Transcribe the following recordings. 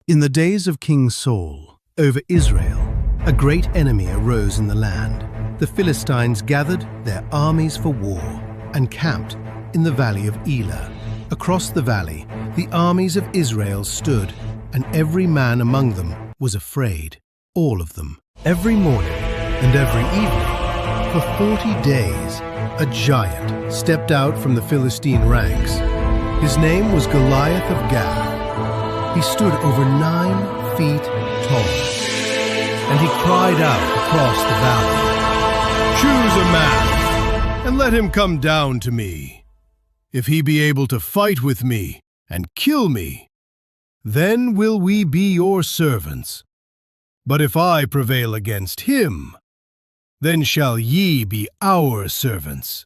In the days of King Saul, over Israel, a great enemy arose in the land. The Philistines gathered their armies for war and camped in the valley of Elah. Across the valley, the armies of Israel stood, and every man among them was afraid, all of them. Every morning and every evening, for 40 days, a giant stepped out from the Philistine ranks. His name was Goliath of Gath. He stood over 9 feet tall, and he cried out across the valley, "Choose a man, and let him come down to me. If he be able to fight with me and kill me, then will we be your servants. But if I prevail against him, then shall ye be our servants,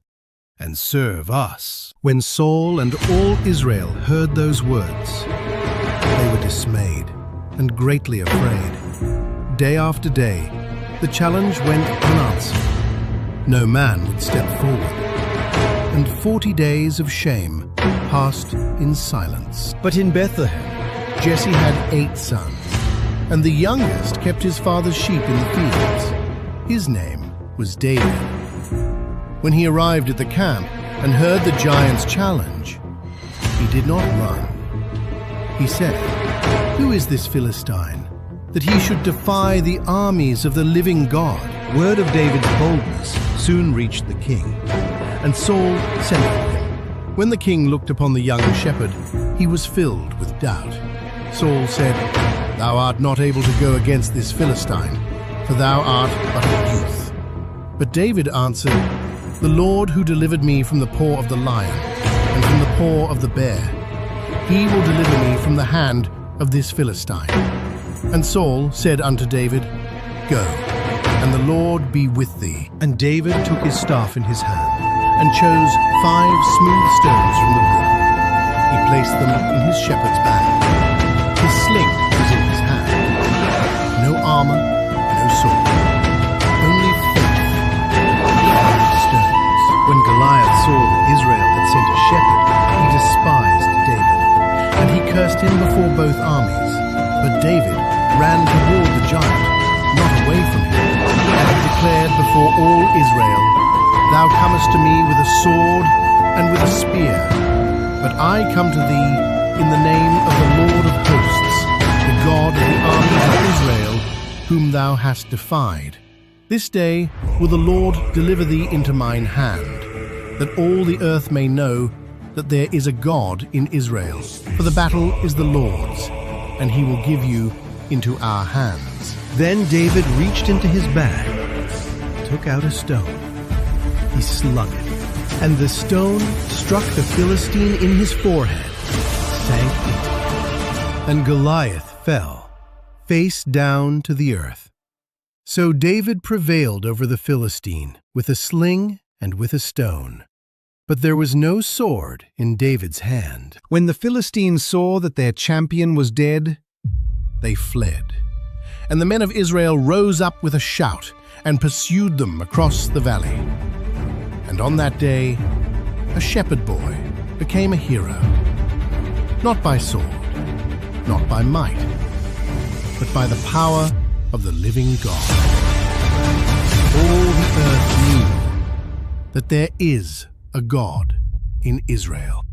and serve us." When Saul and all Israel heard those words, they were dismayed and greatly afraid. Day after day, the challenge went unanswered. No man would step forward, and 40 days of shame passed in silence. But in Bethlehem, Jesse had 8 sons, and the youngest kept his father's sheep in the fields. His name was David. When he arrived at the camp and heard the giant's challenge, he did not run. He said, "Who is this Philistine, that he should defy the armies of the living God?" Word of David's boldness soon reached the king, and Saul sent for him. When the king looked upon the young shepherd, he was filled with doubt. Saul said, "Thou art not able to go against this Philistine, for thou art but a youth." But David answered, "The Lord who delivered me from the paw of the lion and from the paw of the bear, he will deliver me from the hand of this Philistine." And Saul said unto David, "Go, and the Lord be with thee." And David took his staff in his hand, and chose 5 smooth stones from the brook. He placed them in his shepherd's bag. His sling was in his hand. No armor, no sword, only faith and stones. When Goliath saw that Israel had sent a shepherd, he despised David, and he cursed him before both armies. But David ran toward the giant, not away from him, and declared before all Israel, "Thou comest to me with a sword and with a spear, but I come to thee in the name of the Lord of hosts, the God of the armies of Israel, whom thou hast defied. This day will the Lord deliver thee into mine hand, that all the earth may know that there is a God in Israel. For the battle is the Lord's, and he will give you into our hands." Then David reached into his bag, took out a stone. He slung it, and the stone struck the Philistine in his forehead, sank into it. And Goliath fell, face down to the earth. So David prevailed over the Philistine with a sling and with a stone. But there was no sword in David's hand. When the Philistines saw that their champion was dead, they fled. And the men of Israel rose up with a shout and pursued them across the valley. And on that day, a shepherd boy became a hero, not by sword, not by might, but by the power of the living God. All the earth knew that there is a God in Israel.